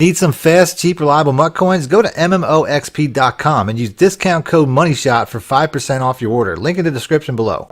Need some fast, cheap, reliable MUT coins? Go to MMOXP.com and use discount code MONEYSHOT for 5% off your order. Link in the description below.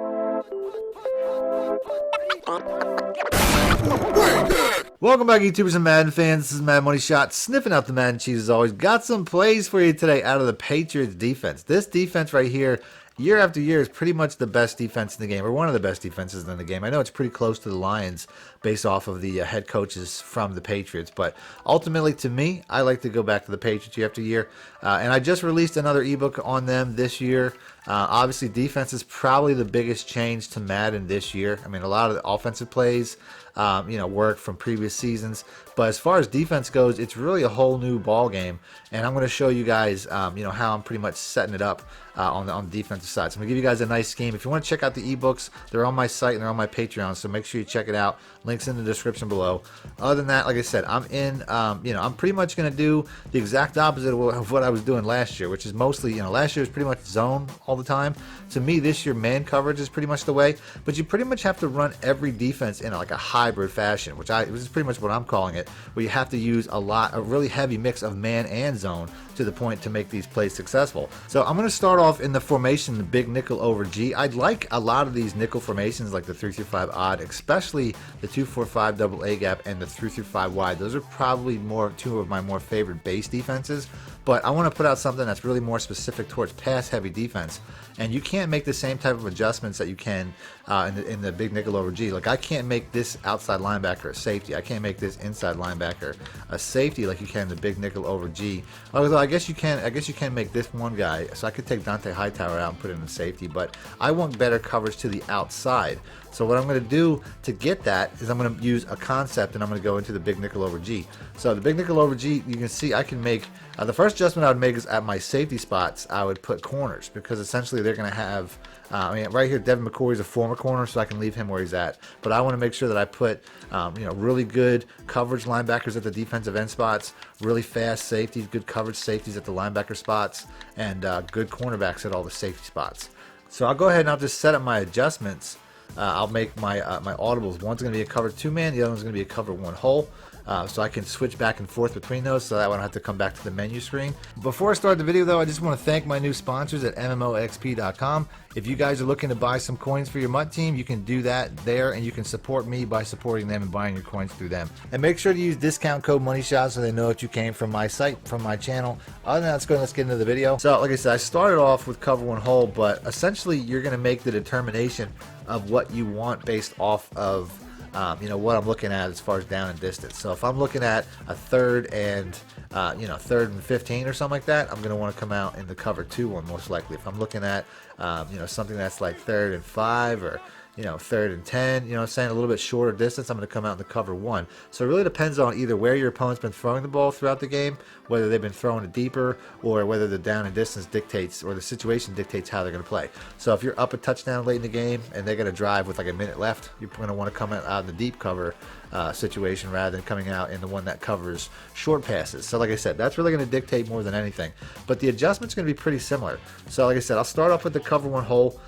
Welcome back, YouTubers and Madden fans. This is Madden Money Shot, sniffing out the Madden cheese as always. Got some plays for you today out of the Patriots defense. This defense right here, year after year, is pretty much the best defense in the game, or one of the best defenses in the game. I know it's pretty close to the Lions based off of the head coaches from the Patriots, but ultimately, to me, I like to go back to the Patriots year after year. And I just released another ebook on them this year. Obviously, defense is probably the biggest change to Madden this year. I mean, a lot of the offensive plays, work from previous seasons. But as far as defense goes, it's really a whole new ball game. And I'm going to show you guys, how I'm pretty much setting it up on the defensive side. So I'm going to give you guys a nice scheme. If you want to check out the ebooks, they're on my site and they're on my Patreon. So make sure you check it out. Links in the description below. Other than that, like I said, I'm pretty much going to do the exact opposite of what I was doing last year, which is mostly, last year was pretty much zone all the time. To me, this year, man coverage is pretty much the way. But you pretty much have to run every defense in like a hybrid fashion, which is pretty much what I'm calling it, where you have to use a really heavy mix of man and zone to the point to make these plays successful. So I'm going to start off in the formation, the big nickel over G. I'd like a lot of these nickel formations, like the 3-5 odd, especially the 2-4-5 double A gap and the 3-5 wide. Those are probably two of my more favorite base defenses. But I want to put out something that's really more specific towards pass-heavy defense. And you can't make the same type of adjustments that you can in the big nickel over G. Like, I can't make this outside linebacker a safety. I can't make this inside linebacker a safety like you can in the big nickel over G. Although I guess you can make this one guy. So I could take Dante Hightower out and put him in safety. But I want better coverage to the outside. So what I'm going to do to get that is I'm going to use a concept, and I'm going to go into the big nickel over G. So the big nickel over G, you can see I can make, the first adjustment I would make is at my safety spots, I would put corners, because essentially they're going to have, right here, Devin McCourty is a former corner, so I can leave him where he's at. But I want to make sure that I put, really good coverage linebackers at the defensive end spots, really fast safeties, good coverage safeties at the linebacker spots, and good cornerbacks at all the safety spots. So I'll go ahead and I'll just set up my adjustments. I'll make my my audibles. One's going to be a cover 2-man, the other one's going to be a cover 1 hole. So I can switch back and forth between those so that I won't have to come back to the menu screen. Before I start the video though, I just want to thank my new sponsors at MMOXP.com. If you guys are looking to buy some coins for your MUT team, you can do that there, and you can support me by supporting them and buying your coins through them. And make sure to use discount code MONEYSHOT so they know that you came from my site, from my channel. Other than that, let's get into the video. So like I said, I started off with cover 1 hole, but essentially you're going to make the determination of what you want based off of what I'm looking at as far as down and distance. So if I'm looking at a third and 15 or something like that, I'm going to want to come out in the cover 2 one most likely. If I'm looking at something that's like 3rd and 5 or 3rd and 10, saying a little bit shorter distance, I'm going to come out in the cover 1. So it really depends on either where your opponent's been throwing the ball throughout the game, whether they've been throwing it deeper, or whether the down and distance dictates, or the situation dictates how they're going to play. So if you're up a touchdown late in the game and they're going to drive with like a minute left, you're going to want to come out in the deep cover situation rather than coming out in the one that covers short passes. So like I said, that's really going to dictate more than anything. But the adjustment's going to be pretty similar. So like I said, I'll start off with the cover 1 hole.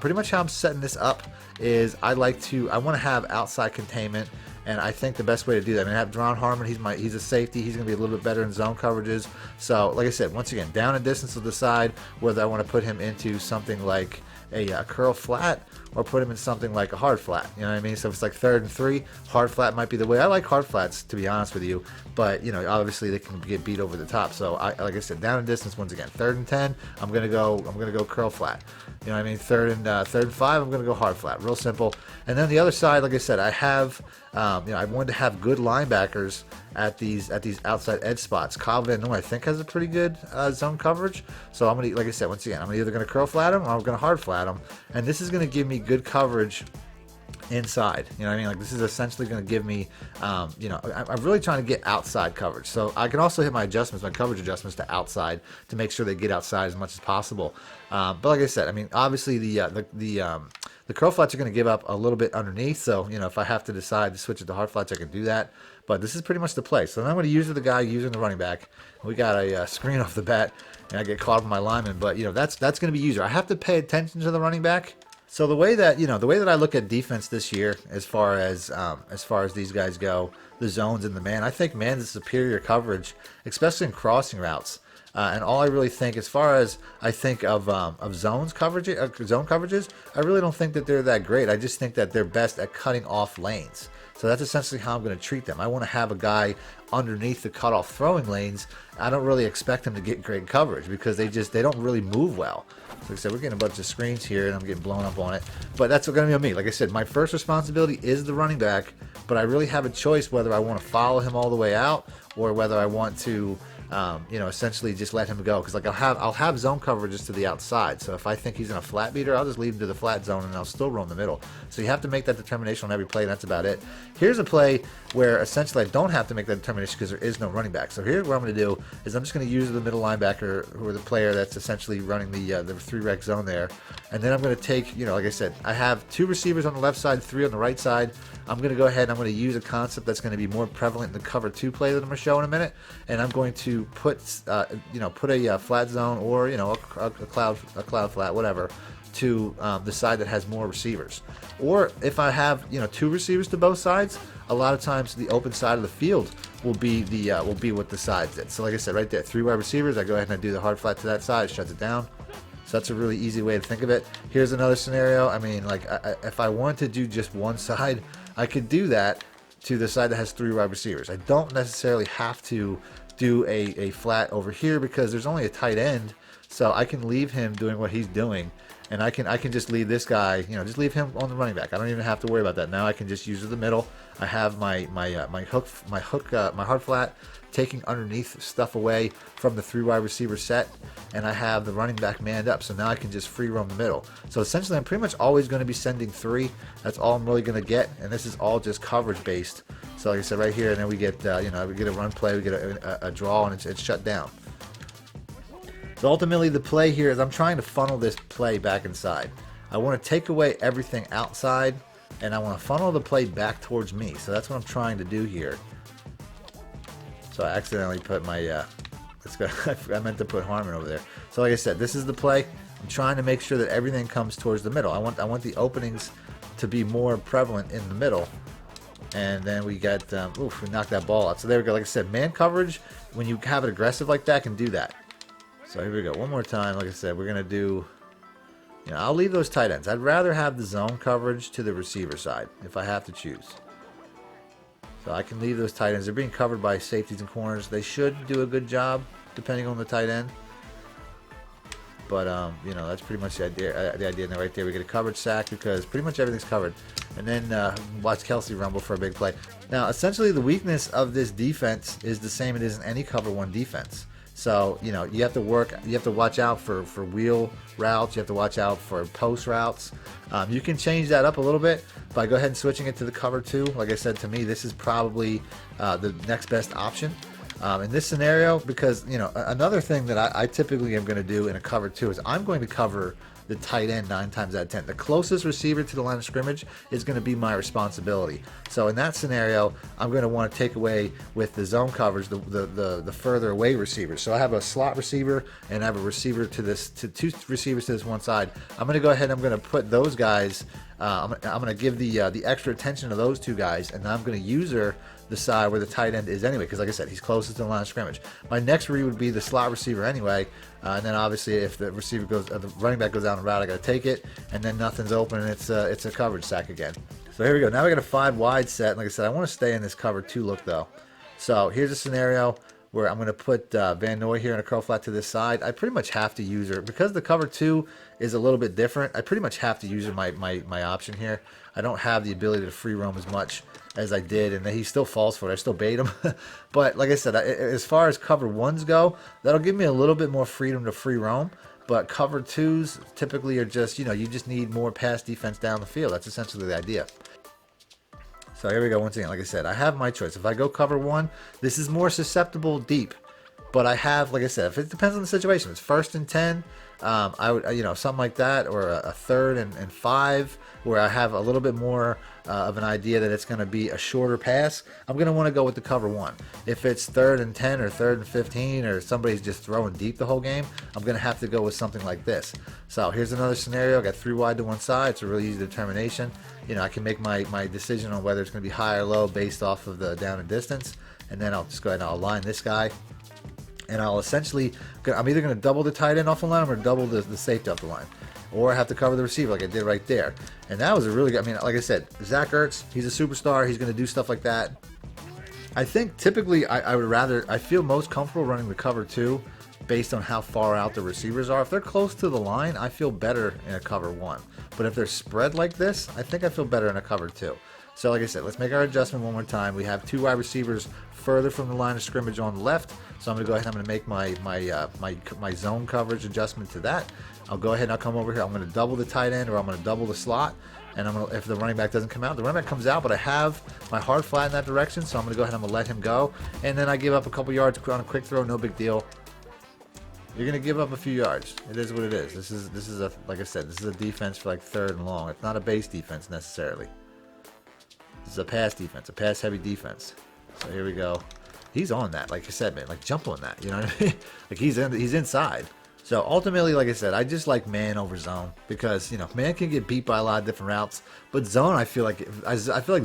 Pretty much how I'm setting this up is I want to have outside containment, and I think the best way to do that, I have Dron Harmon, he's a safety, he's going to be a little bit better in zone coverages. So like I said, once again, down and distance will decide whether I want to put him into something like a curl flat or put him in something like a hard flat. You know what I mean? So if it's like 3rd and 3, hard flat might be the way. I like hard flats, to be honest with you, but obviously they can get beat over the top. So like I said, down and distance, once again, 3rd and 10, I'm gonna go curl flat. You know what I mean? 3rd and 5, I'm gonna go hard flat. Real simple. And then the other side, like I said, I have I wanted to have good linebackers at these outside edge spots. Kyle Van Noy, I think, has a pretty good zone coverage. So I'm gonna, like I said, once again, I'm either gonna curl flat him or I'm gonna hard flat him, and this is gonna give me good coverage inside. You know what I mean? Like, this is essentially going to give me, I'm really trying to get outside coverage. So I can also hit my adjustments, my coverage adjustments to outside to make sure they get outside as much as possible. But like I said, obviously the curl flats are going to give up a little bit underneath. So, if I have to decide to switch it to hard flats, I can do that. But this is pretty much the play. So then I'm going to use the guy using the running back. We got a screen off the bat, and I get caught up in my lineman. But, that's going to be user. I have to pay attention to the running back. So the way that the way that I look at defense this year, as far as these guys go, the zones and the man, I think man's superior coverage, especially in crossing routes. And all I really think, as far as I think of zone coverages, I really don't think that they're that great. I just think that they're best at cutting off lanes. So that's essentially how I'm going to treat them. I want to have a guy underneath the cutoff throwing lanes. I don't really expect him to get great coverage because they don't really move well. So like I said, we're getting a bunch of screens here and I'm getting blown up on it. But that's going to be on me. Like I said, my first responsibility is the running back, but I really have a choice whether I want to follow him all the way out or whether I want to essentially just let him go, because like I'll have zone coverages to the outside. So if I think he's in a flat beater, I'll just leave him to the flat zone and I'll still roam the middle. So you have to make that determination on every play, and that's about it. Here's a play where essentially I don't have to make that determination because there is no running back. So here's what I'm going to do is I'm just going to use the middle linebacker, or the player that's essentially running the 3-rec zone there, and then I'm going to take, like I said, I have 2 receivers on the left side, 3 on the right side. I'm going to go ahead and I'm going to use a concept that's going to be more prevalent in the cover 2 play that I'm going to show in a minute, and I'm going to put a flat zone, or a cloud flat, whatever, to the side that has more receivers. Or if I have 2 receivers to both sides, a lot of times the open side of the field will be what the sides did. So like I said, right there, 3 wide receivers, I go ahead and I do the hard flat to that side, shuts it down. So that's a really easy way to think of it. Here's another scenario. I mean, like if I wanted to do just one side, I could do that to the side that has 3 wide receivers. I don't necessarily have to do a flat over here because there's only a tight end, so I can leave him doing what he's doing, and I can just leave this guy, just leave him on the running back. I don't even have to worry about that. Now I can just use the middle. I have my hard flat taking underneath stuff away from the 3 wide receiver set, and I have the running back manned up, so now I can just free roam the middle. So essentially I'm pretty much always going to be sending 3. That's all I'm really going to get, and this is all just coverage based. So like I said, right here, and then we get we get a run play, we get a draw, and it's shut down. So ultimately the play here is I'm trying to funnel this play back inside. I want to take away everything outside, and I want to funnel the play back towards me. So that's what I'm trying to do here. So I accidentally put my, I meant to put Harmon over there. So like I said, this is the play. I'm trying to make sure that everything comes towards the middle. I want the openings to be more prevalent in the middle. And then we got, we knocked that ball out. So there we go. Like I said, man coverage, when you have it aggressive like that, can do that. So here we go. One more time. Like I said, we're going to do, I'll leave those tight ends. I'd rather have the zone coverage to the receiver side if I have to choose. So I can leave those tight ends. They're being covered by safeties and corners. They should do a good job depending on the tight end. But, that's pretty much the idea right there. We get a coverage sack because pretty much everything's covered. And then watch Kelsey rumble for a big play. Now, essentially the weakness of this defense is the same it is in any cover 1 defense. So, you have to watch out for wheel routes. You have to watch out for post routes. You can change that up a little bit by go ahead and switching it to the cover 2. Like I said, to me, this is probably the next best option in this scenario, because, another thing that I typically am going to do in a cover 2 is I'm going to cover the tight end 9 times out of 10. The closest receiver to the line of scrimmage is going to be my responsibility. So in that scenario, I'm going to want to take away with the zone coverage the further away receivers. So I have a slot receiver and I have a receiver to 2 receivers to this one side. I'm going to go ahead and I'm going to put those guys. I'm going to give the extra attention to those 2 guys, and I'm going to user the side where the tight end is anyway, because like I said, he's closest to the line of scrimmage. My next read would be the slot receiver anyway, and then obviously if the the running back goes down the route, I got to take it, and then nothing's open, and it's a coverage sack again. So here we go. Now we got a 5 wide set. And like I said, I want to stay in this cover 2 look though. So here's a scenario where I'm going to put Van Noy here in a curl flat to this side. I pretty much have to use her because the cover 2 is a little bit different. I pretty much have to use her my option here. I don't have the ability to free roam as much as I did, and he still falls for it. I still bait him. But like I said, as far as cover 1s go, that'll give me a little bit more freedom to free roam. But cover 2s typically are just, you just need more pass defense down the field. That's essentially the idea. So here we go once again. Like I said, I have my choice. If I go cover 1, this is more susceptible deep. But I have, like I said, if it depends on the situation. If it's 1st and 10, I would, something like that, or a 3rd and 5, where I have a little bit more of an idea that it's going to be a shorter pass. I'm going to want to go with the cover 1. If it's 3rd and 10 or 3rd and 15, or somebody's just throwing deep the whole game, I'm going to have to go with something like this. So here's another scenario. I got 3 wide to one side. It's a really easy determination. I can make my decision on whether it's going to be high or low based off of the down and distance, and then I'll just go ahead and I'll align this guy. And I'm either going to double the tight end off the line, or I'm going to double the safety off the line. Or I have to cover the receiver like I did right there. And that was a really good, like I said, Zach Ertz, he's a superstar. He's going to do stuff like that. I think typically I feel most comfortable running the cover 2 based on how far out the receivers are. If they're close to the line, I feel better in a cover 1. But if they're spread like this, I think I feel better in a cover 2. So like I said, let's make our adjustment one more time. We have 2 wide receivers further from the line of scrimmage on the left. So I'm going to go ahead and I'm going to make my zone coverage adjustment to that. I'll go ahead and I'll come over here. I'm going to double the tight end, or I'm going to double the slot. And if the running back doesn't come out, the running back comes out, but I have my hard flat in that direction. So I'm going to go ahead and I'm going to let him go. And then I give up a couple yards on a quick throw, no big deal. You're going to give up a few yards. It is what it is. This is a, like I said, this is a defense for like 3rd and long. It's not a base defense necessarily. This is a pass defense, a pass heavy defense. So here we go. He's on that, like I said, man. Like, jump on that, you know what I mean? Like, he's inside. So ultimately, like I said, I just like man over zone, because man can get beat by a lot of different routes, but zone, I feel like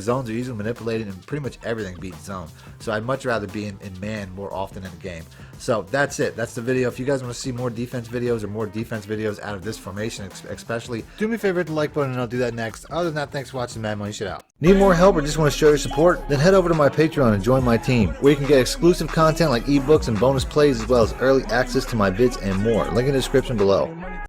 zones are easily manipulated, and pretty much everything beats zone. So I'd much rather be in man more often in the game. So that's it. That's the video. If you guys want to see more defense videos, or more defense videos out of this formation especially, do me a favor, hit the like button, and I'll do that next. Other than that, thanks for watching Mad Money Shit out. Need more help, or just want to show your support? Then head over to my Patreon and join my team, where you can get exclusive content like ebooks and bonus plays, as well as early access to my vids and more. Link in the description below.